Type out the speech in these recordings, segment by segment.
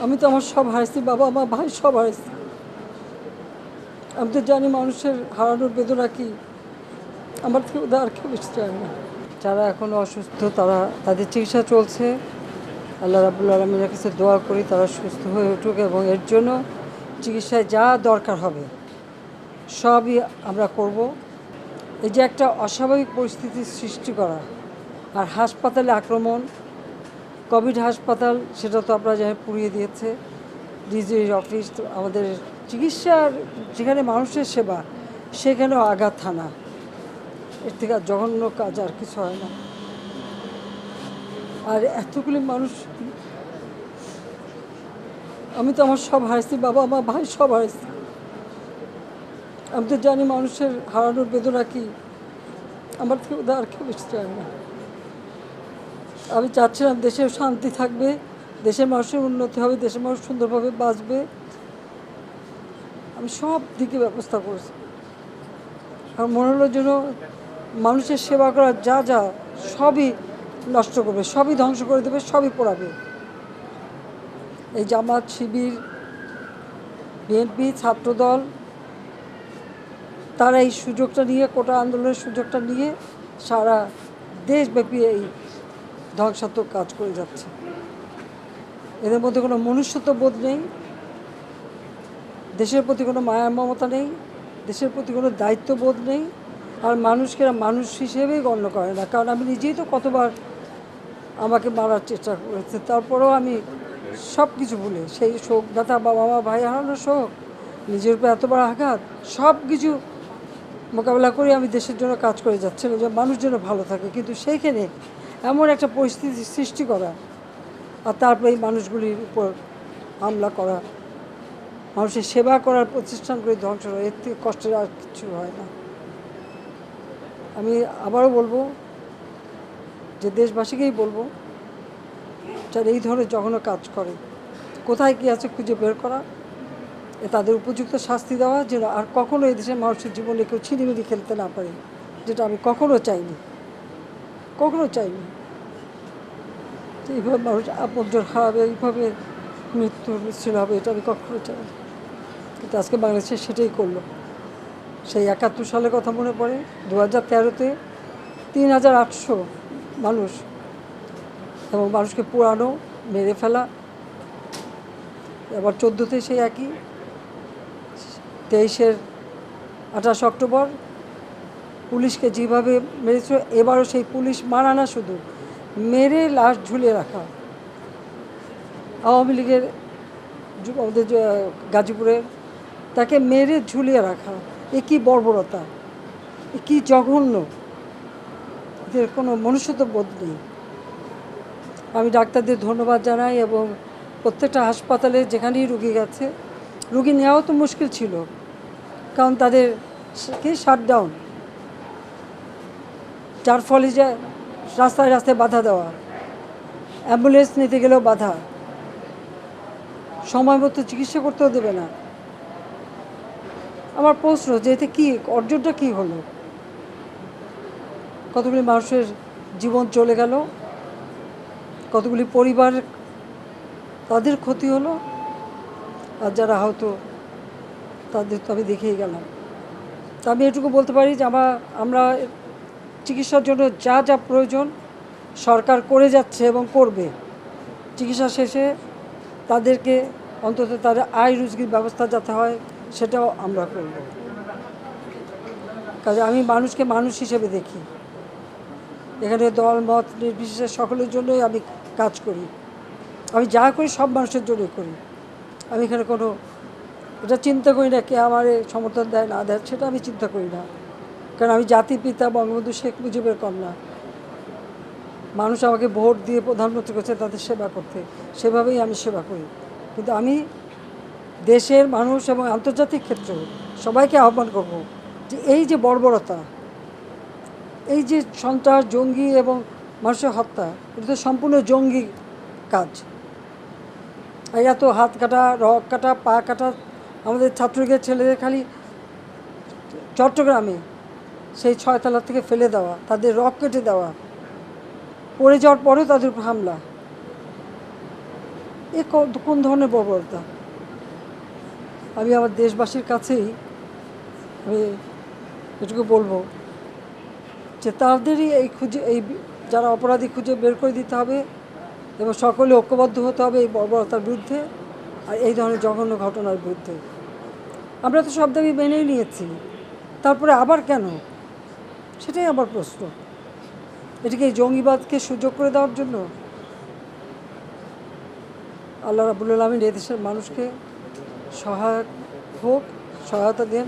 আমি তো আমার সব হারাইছি, বাবা মা ভাই সব হারাইছি। আমি তো জানি মানুষের হারানোর বেদনা কি। আমার থেকে ওদের আর কেউ বেশি চায় না। যারা এখনও অসুস্থ তাদের চিকিৎসা চলছে। আল্লাহ রাব্বুল আলামিনের কাছে দোয়া করি তারা সুস্থ হয়ে উঠুক এবং এর জন্য চিকিৎসায় যা দরকার হবে সবই আমরা করব। এই যে একটা অস্বাভাবিক পরিস্থিতির সৃষ্টি করা আর হাসপাতালে আক্রমণ, কোভিড হাসপাতাল সেটা তো আপনারা যাই পুড়িয়ে দিয়েছে, ডিজির অফিস, আমাদের চিকিৎসার যেখানে মানুষের সেবা সেখানেও আঘাত হানা, এর থেকে আর জঘন্য কাজ আর কিছু হয় না। আর এতগুলি মানুষ, আমি তো আমার সব হারাইছি, বাবা মা ভাই সব হারাইছি। আমি তো জানি মানুষের হারানোর বেদনা কি। আমার থেকে ওদের আর কেউ বেশি চায় না। আমি চাচ্ছিলাম দেশের শান্তি থাকবে, দেশের মানুষের উন্নতি হবে, দেশের মানুষ সুন্দরভাবে বাঁচবে। আমি সব দিকে ব্যবস্থা করেছি। আর মনে হলো যেন মানুষের সেবা করার যা যা সবই নষ্ট করবে, সবই ধ্বংস করে দেবে, সবই পোড়াবে। এই জামাত, শিবির, বিএনপি, ছাত্রদল তারা এই সুযোগটা নিয়ে, কোটা আন্দোলনের সুযোগটা নিয়ে সারা দেশব্যাপী এই ধ্বংসাত্মক কাজ করে যাচ্ছে। এদের মধ্যে কোনো মনুষ্যত্ব বোধ নেই, দেশের প্রতি কোনো মায়া মমতা নেই, দেশের প্রতি কোনো দায়িত্ববোধ নেই। আর মানুষকে মানুষ হিসেবেই গণ্য করে না। কারণ আমি নিজেই তো কতবার আমাকে মারার চেষ্টা করেছে, তারপরেও আমি সব কিছু ভুলে, সেই শোক ব্যথা, বাবা মা ভাই হারানোর শোক, নিজের উপর এত বড় আঘাত, সব কিছু মোকাবেলা করে আমি দেশের জন্য কাজ করে যাচ্ছিলাম যে মানুষ যেন ভালো থাকে। কিন্তু সেইখানে এমন একটা পরিস্থিতি সৃষ্টি করা আর তারপরে এই মানুষগুলির উপর হামলা করা, মানুষের সেবা করার প্রতিষ্ঠানগুলি ধ্বংস করা, এর থেকে কষ্টের আর কিছু হয় না। আমি আবারও বলবো যে দেশবাসীকেই বলবো, যারা এই ধরনের জঘন্য কাজ করে, কোথায় কী আছে খুঁজে বের করা, তাদের উপযুক্ত শাস্তি দেওয়া, যেন আর কখনো এই দেশের মানুষের জীবনে কেউ ছিনিমিনি খেলতে না পারে, যেটা আমি কখনো চাইনি, কখনো চাইনি। এইভাবে মানুষ আপনজন হারাবে, এইভাবে মৃত্যুর মিছিল হবে, এটা আমি কখনো চাইনি। কিন্তু আজকে বাংলাদেশে সেটাই করলো। সেই 71 সালের কথা মনে পড়ে, 2013-তে 3800 মানুষ, এবং মানুষকে পোড়ানো, মেরে ফেলা। এবার 14-তে সেই একই, 23-এর 28 অক্টোবর পুলিশকে যেভাবে মেরেছিল, এবারও সেই পুলিশ মারা না, শুধু মেরে লাশ ঝুলিয়ে রাখা। আওয়ামী লীগের আমাদের গাজীপুরে তাকে মেরে ঝুলিয়ে রাখা, এ কী বর্বরতা, এ কী জঘন্য, এদের কোনো মনুষ্যত্ব বোধ নেই। আমি ডাক্তারদের ধন্যবাদ জানাই এবং প্রত্যেকটা হাসপাতালে যেখানেই রুগী গেছে, রুগী নেওয়াও তো মুশকিল ছিল, কারণ তাদের কি শাটডাউন, যার ফলে যে রাস্তায় রাস্তায় বাধা দেওয়া, অ্যাম্বুলেন্স নিতে গেলেও বাধা, সময় মতো চিকিৎসা করতেও দেবে না। আমার প্রশ্ন যে এতে কী অর্জনটা কী হলো? কতগুলি মানুষের জীবন চলে গেল, কতগুলি পরিবার তাদের ক্ষতি হলো, আর যারা হয়তো তাদের তো আমি দেখেই গেলাম। তা আমি এটুকু বলতে পারি যে আমরা চিকিৎসার জন্য যা যা প্রয়োজন সরকার করে যাচ্ছে এবং করবে। চিকিৎসা শেষে তাদেরকে অন্তত তাদের আয় রুজির ব্যবস্থা যাতে হয় সেটাও আমরা করব। কাজে আমি মানুষকে মানুষ হিসেবে দেখি, এখানে দল মত নির্বিশেষে সকলের জন্যই আমি কাজ করি। আমি যা করি সব মানুষের জন্যই করি। আমি এখানে কোনো এটা চিন্তা করি না কে আমার সমর্থন দেয় না দেয়, সেটা আমি চিন্তা করি না। কারণ আমি জাতির পিতা বঙ্গবন্ধু শেখ মুজিবের কন্যা। মানুষ আমাকে ভোট দিয়ে প্রধানমন্ত্রী করছে তাদের সেবা করতে, সেভাবেই আমি সেবা করি। কিন্তু আমি দেশের মানুষ এবং আন্তর্জাতিক ক্ষেত্রে সবাইকে আহ্বান করব যে এই যে বর্বরতা, এই যে সন্ত্রাস, জঙ্গি এবং মানুষের হত্যা, এটা তো সম্পূর্ণ জঙ্গি কাজ। আর এত হাত কাটা, রক কাটা, পা কাটা, আমাদের ছাত্রলীগের ছেলেদের খালি চট্টগ্রামে সেই 6 তলা থেকে ফেলে দেওয়া, তাদের রক কেটে দেওয়া, পড়ে যাওয়ার পরেও তাদের উপর হামলা। কোন ধরনের বর্বরতা? আমি আমার দেশবাসীর কাছেই আমি এটুকু বলবো যে তাদেরই যারা অপরাধী খুঁজে বের করে দিতে হবে এবং সকলে ঐক্যবদ্ধ হতে হবে এই বর্বরতার বিরুদ্ধে আর এই ধরনের জঘন্য ঘটনার বিরুদ্ধে। আমরা তো সব দাবি মেনেই নিয়েছি, তারপরে আবার কেন? সেটাই আমার প্রশ্ন। এটাকে এই জঙ্গিবাদকে সুযোগ করে দেওয়ার জন্য? আল্লাহ রাব্বুল আলামিন এই দেশের মানুষকে সহায়ক হোক, সহায়তা দেন,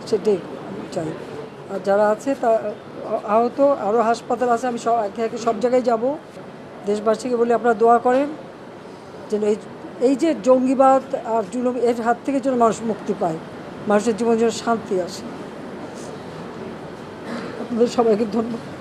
সেটাই আমি চাই। আর যারা আছে তা আহত আরও হাসপাতাল আছে, আমি একে একে সব জায়গায় যাব। দেশবাসীকে বলে আপনারা দোয়া করেন যেন এই যে জঙ্গিবাদ আর জুলুম এর হাত থেকে যেন মানুষ মুক্তি পায়, মানুষের জীবনে যেন শান্তি আসে। আপনাদের সবাইকে ধন্যবাদ।